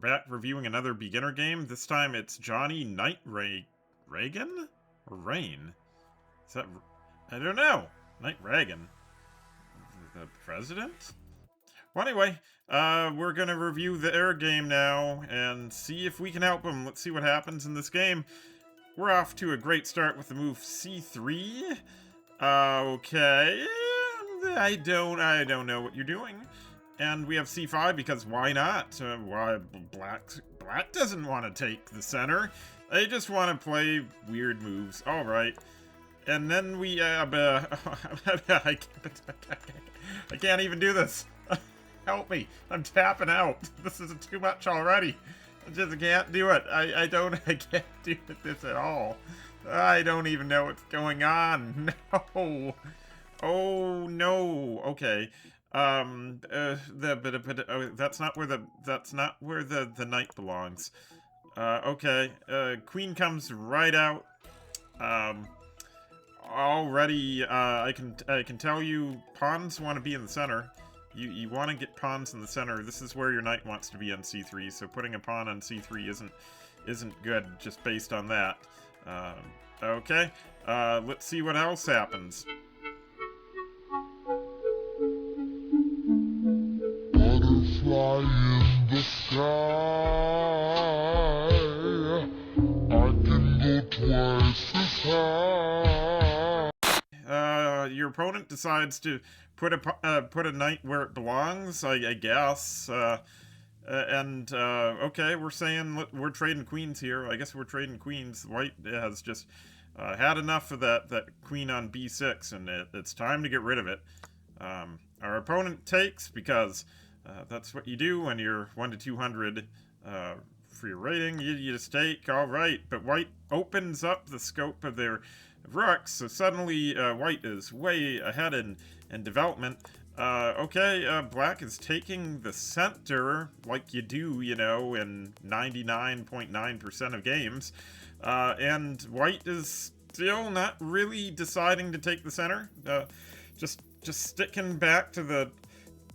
back reviewing another beginner game. This time it's Johnnynightregin? Or Rain? Is that... I don't know. Nightregin. The president? Well, anyway, we're gonna review their game now and see if we can help them. Let's see what happens in this game. We're off to a great start with the move C3. Okay. I don't know what you're doing. And we have C5 because why not? Why Black doesn't want to take the center. They just want to play weird moves. All right. And then we have I can't even do this. Help me. I'm tapping out. This is too much already. I just can't do it. I can't do this at all. I don't even know what's going on. No. Oh no. Okay. That's not where the knight belongs. Okay. Queen comes right out. Already, I can tell you, pawns want to be in the center. You want to get pawns in the center. This is where your knight wants to be on C3. So putting a pawn on C3 isn't good just based on that. Okay. Let's see what else happens. Butterfly in the sky. I can go twice as high. Your opponent decides to put a knight where it belongs, I guess. Okay, we're saying we're trading queens here. I guess we're trading queens. White has just had enough of that queen on B6, and it's time to get rid of it. Our opponent takes because that's what you do when you're 1 to 200 for your rating. You just take, all right. But White opens up the scope of their rooks, so suddenly White is way ahead in development. Okay, Black is taking the center like you do, you know, in 99.9% of games. And White is still not really deciding to take the center. Just sticking back to the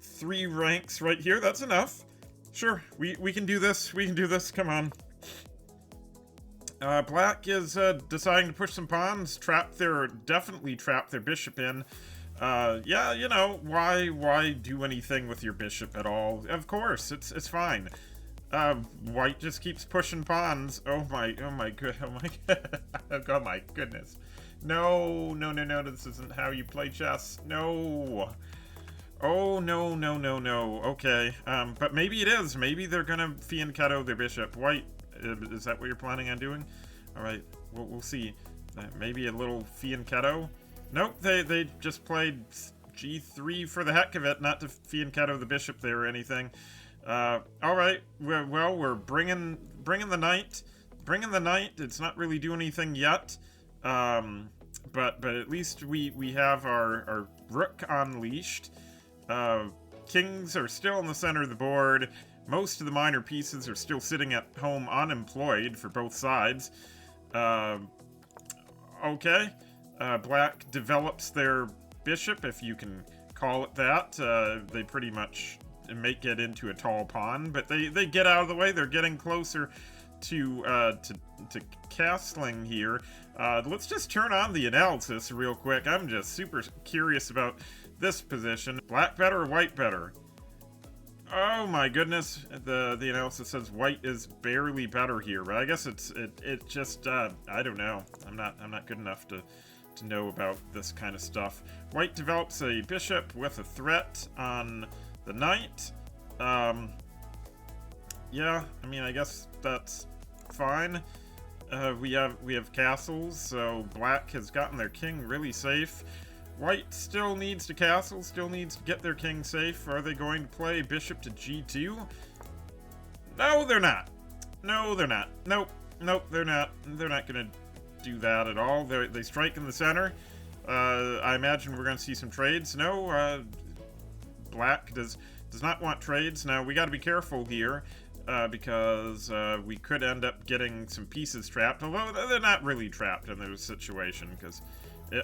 3 ranks right here. That's enough. Sure, we can do this. We can do this. Come on. Black is deciding to push some pawns, definitely trap their bishop in. Yeah, you know, why do anything with your bishop at all? Of course, it's fine. White just keeps pushing pawns. Oh my goodness. No, this isn't how you play chess. No. Oh, no. Okay, but maybe it is. Maybe they're gonna fianchetto their bishop. White, is that what you're planning on doing? All right, we'll see. Maybe a little fianchetto? Nope, they just played G3 for the heck of it, not to fianchetto the bishop there or anything. All right, well, we're bringing the knight. Bringing the knight, it's not really doing anything yet. But at least we have our rook unleashed. Kings are still in the center of the board. Most of the minor pieces are still sitting at home unemployed for both sides. Okay. Black develops their bishop, if you can call it that. They pretty much make it into a tall pawn, but they get out of the way. They're getting closer to castling here. Let's just turn on the analysis real quick. I'm just super curious about this position. Black better or white better? Oh my goodness, the analysis says white is barely better here, but I guess it just I don't know. I'm not good enough to know about this kind of stuff. White develops a bishop with a threat on the knight. Yeah, I mean, I guess that's fine. We have castles, so Black has gotten their king really safe. White still needs to castle, still needs to get their king safe. Are they going to play bishop to G2? No, they're not. No, they're not. Nope, they're not. They're not going to do that at all. They strike in the center. I imagine we're going to see some trades. No, Black does not want trades. Now, we got to be careful here. Because we could end up getting some pieces trapped, although they're not really trapped in this situation because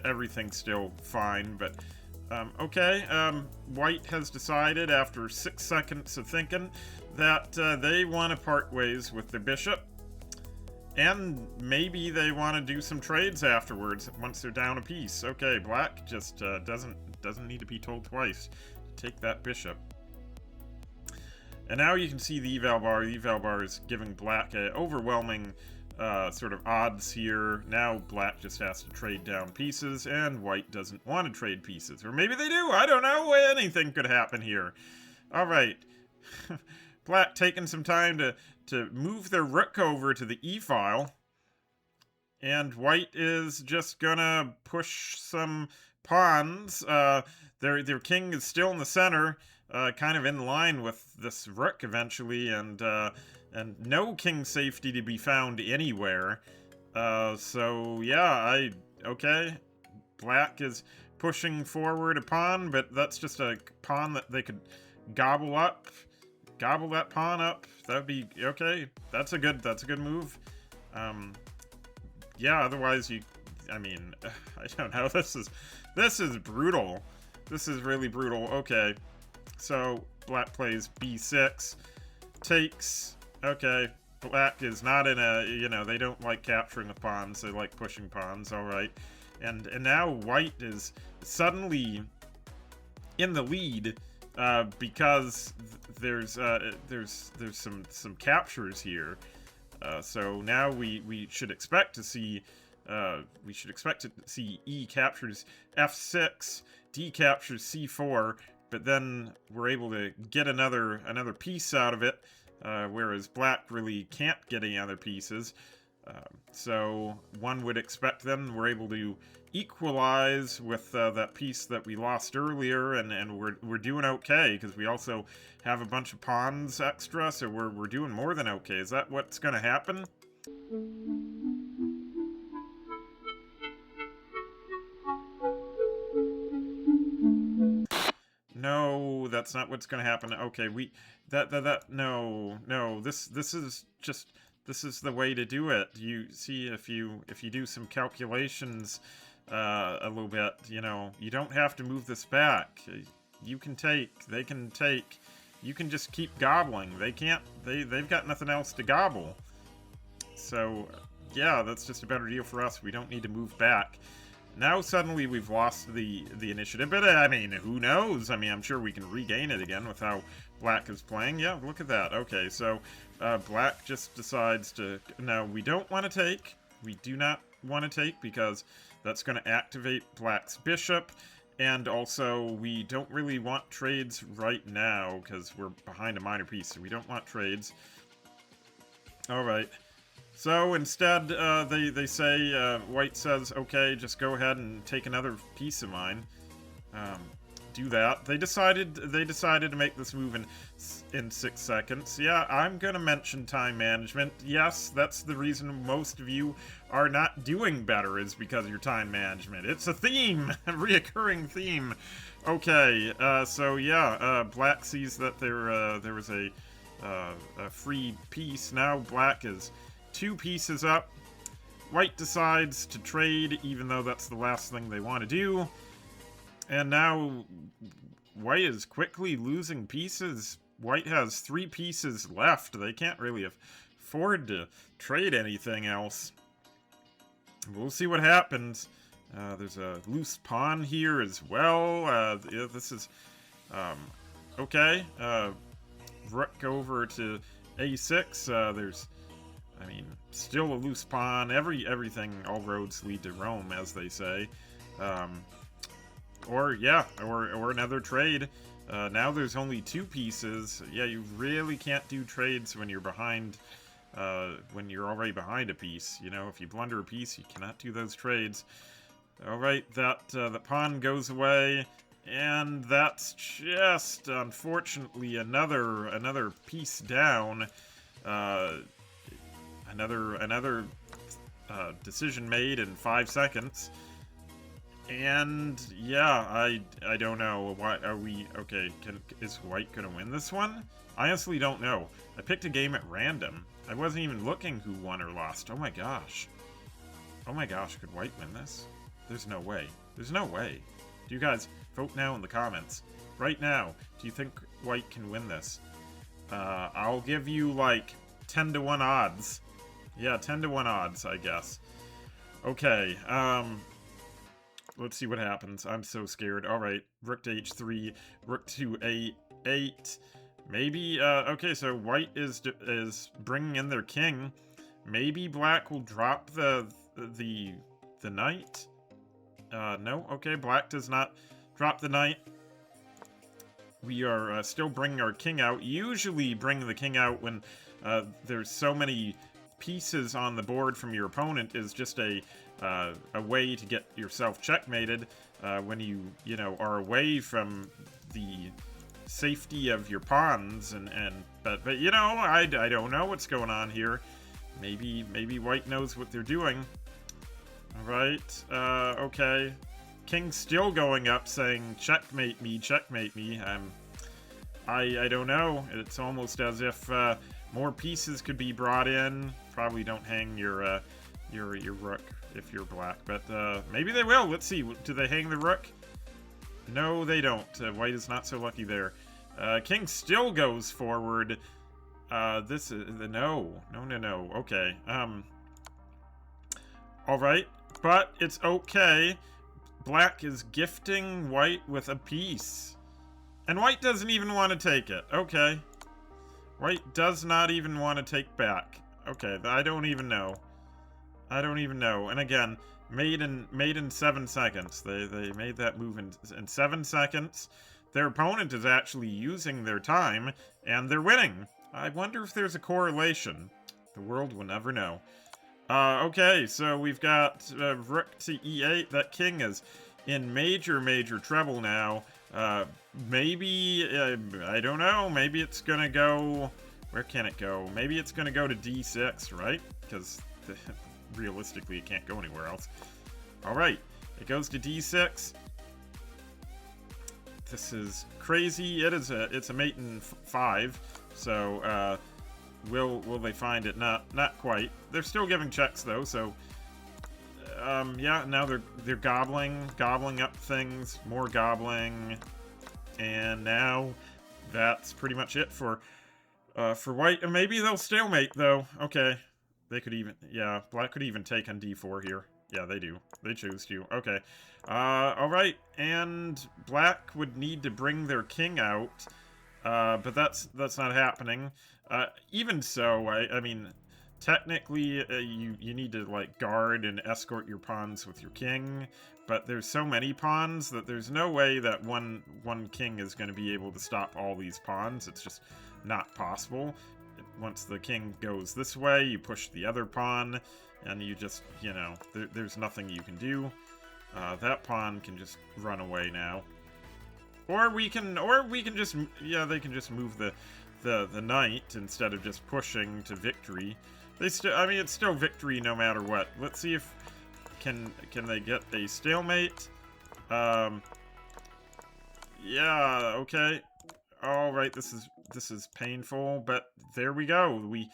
everything's still fine. But Okay, White has decided after 6 seconds of thinking that they want to part ways with their bishop. And maybe they want to do some trades afterwards once they're down a piece. Okay, Black just doesn't need to be told twice to take that bishop. And now you can see the eval bar. The eval bar is giving Black a overwhelming sort of odds here. Now Black just has to trade down pieces, and White doesn't want to trade pieces. Or maybe they do, I don't know, anything could happen here. Alright, Black taking some time to move their rook over to the e-file, and White is just gonna push some pawns. Their king is still in the center, kind of in line with this rook eventually, and no king safety to be found anywhere. So yeah, okay. Black is pushing forward a pawn, but that's just a pawn that they could gobble up. Gobble that pawn up. That'd be okay. That's a good move. Yeah, otherwise I mean, I don't know. This is brutal. This is really brutal. Okay. So Black plays b6, takes. Okay, Black is not in a, they don't like capturing the pawns, they like pushing pawns, alright. And now White is suddenly in the lead, because there's some captures here. So now we should expect to see, E captures f6, D captures c4, but then we're able to get another piece out of it. Whereas Black really can't get any other pieces. So one would expect then we're able to equalize with that piece that we lost earlier, and we're doing okay, because we also have a bunch of pawns extra, so we're doing more than okay. Is that what's going to happen? No, that's not what's gonna happen. Okay, no, this is the way to do it. You see, if you do some calculations a little bit, you don't have to move this back. You can take, they can take, you can just keep gobbling. They've got nothing else to gobble. So yeah, that's just a better deal for us. We don't need to move back. Now suddenly we've lost the initiative, but I mean, who knows? I mean, I'm sure we can regain it again with how Black is playing. Yeah, look at that. Okay, so Black just decides to... Now, we don't want to take. We do not want to take, because that's going to activate Black's bishop, and also we don't really want trades right now, because we're behind a minor piece, so we don't want trades. Alright. So instead, they say, White says, okay, just go ahead and take another piece of mine. Do that. They decided to make this move in 6 seconds. Yeah, I'm gonna mention time management. Yes, that's the reason most of you are not doing better, is because of your time management. It's a theme, a reoccurring theme. Okay, so yeah, Black sees that there was a free piece. Now Black is 2 pieces up. White decides to trade, even though that's the last thing they want to do. And now White is quickly losing pieces. White has 3 pieces left. They can't really afford to trade anything else. We'll see what happens. There's a loose pawn here as well. Yeah, this is... okay. Rook over to a6. There's... I mean, still a loose pawn. Everything, all roads lead to Rome, as they say. Or another trade. Now there's only 2 pieces. Yeah, you really can't do trades when you're behind, when you're already behind a piece. If you blunder a piece, you cannot do those trades. Alright, the pawn goes away, and that's just, unfortunately, another piece down. Another decision made in 5 seconds. And yeah, I don't know. Why are we okay? Is White gonna win this one? I honestly don't know. I picked a game at random. I wasn't even looking who won or lost. Oh my gosh. Oh my gosh, could White win this? There's no way. There's no way. Do you guys Vote now in the comments. Right now, do you think white can win this? I'll give you, like, 10 to 1 odds. Yeah, 10 to 1 odds, I guess. Okay, let's see what happens. I'm so scared. Alright, rook to h3, rook to a8. Maybe, okay, so white is bringing in their king. Maybe black will drop the knight? No? Okay, black does not drop the knight. We are still bringing our king out. Usually bringing the king out when there's so many pieces on the board from your opponent is just a way to get yourself checkmated when you know, are away from the safety of your pawns. But you know, I don't know what's going on here. Maybe white knows what they're doing. Alright, okay. King's still going up saying, checkmate me, checkmate me. I don't know. It's almost as if more pieces could be brought in. Probably don't hang your rook if you're black, but maybe they will. Let's see. Do they hang the rook? No, they don't. White is not so lucky there. King still goes forward. This is no. Okay. All right, but it's okay. Black is gifting white with a piece. And white doesn't even want to take it. Okay. White does not even want to take back. Okay, I don't even know. And again, made in 7 seconds. They made that move in 7 seconds. Their opponent is actually using their time, and they're winning. I wonder if there's a correlation. The world will never know. Okay, so we've got rook to e8. That king is in major trouble now. Maybe, I don't know, maybe it's gonna go... Where can it go? Maybe it's gonna go to d6, right? Because realistically it can't go anywhere else. Alright, it goes to d6. This is crazy. It's a mate in 5, so will they find it? Not quite. They're still giving checks though, so yeah, now they're gobbling up things, more gobbling, and now that's pretty much it for white. And maybe they'll stalemate though. Okay, they could even, yeah, black could even take on d4 here. Yeah, they do. They choose to. Okay. All right, and black would need to bring their king out, but that's not happening. Even so, I mean, technically, you need to, like, guard and escort your pawns with your king, but there's so many pawns that there's no way that one king is going to be able to stop all these pawns. It's just not possible. Once the king goes this way, you push the other pawn, and you just, you know, there's nothing you can do. That pawn can just run away now. Or we can just, yeah, they can just move the knight instead of just pushing to victory. I mean, it's still victory no matter what. Let's see if can they get a stalemate. Yeah, okay. All right, this is painful, but there we go. We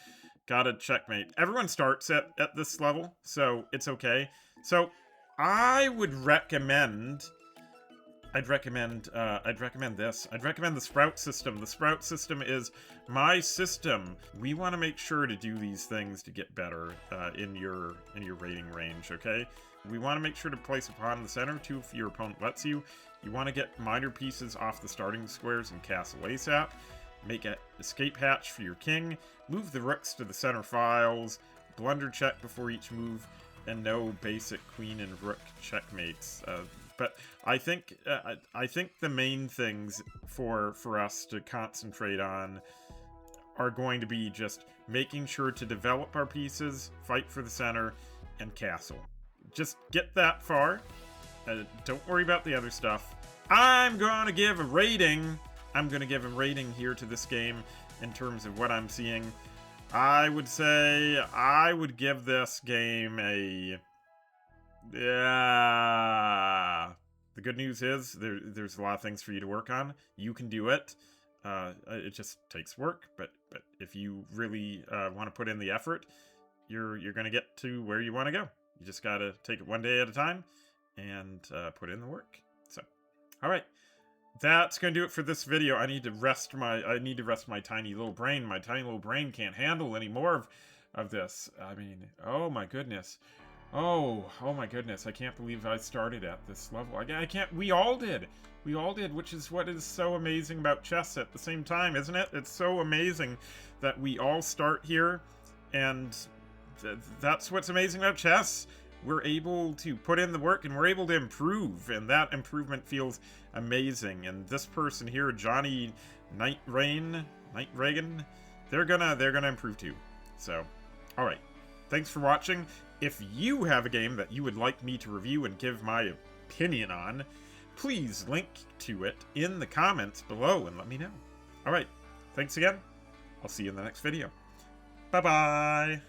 got a checkmate. Everyone starts at this level, so it's okay. So I would recommend I'd recommend this. I'd recommend the Sprout system. The Sprout system is my system. We want to make sure to do these things to get better in your rating range, okay? We want to make sure to place a pawn in the center, too, if your opponent lets you. You want to get minor pieces off the starting squares and castle ASAP. Make an escape hatch for your king. Move the rooks to the center files. Blunder check before each move. And no basic queen and rook checkmates. But I think the main things for us to concentrate on are going to be just making sure to develop our pieces, fight for the center, and castle. Just get that far. Don't worry about the other stuff. I'm going to give a rating. I'm going to give a rating here to this game in terms of what I'm seeing. I would say I would give this game a... Yeah. The good news is there's a lot of things for you to work on. You can do it. It just takes work, but if you really want to put in the effort, you're going to get to where you want to go. You just got to take it one day at a time and put in the work. So, Alright. That's gonna do it for this video. I need to rest my tiny little brain. My tiny little brain can't handle any more of this. I mean, oh my goodness. Oh my goodness. I can't believe I started at this level. I can't, we all did. We all did, which is what is so amazing about chess at the same time, isn't it? It's so amazing that we all start here, and that's what's amazing about chess. We're able to put in the work and we're able to improve, and that improvement feels amazing. And this person here, Johnnynightregin, they're gonna improve too. So, all right, thanks for watching. If you have a game that you would like me to review and give my opinion on, please link to it in the comments below and let me know. All right, thanks again. I'll see you in the next video. Bye bye.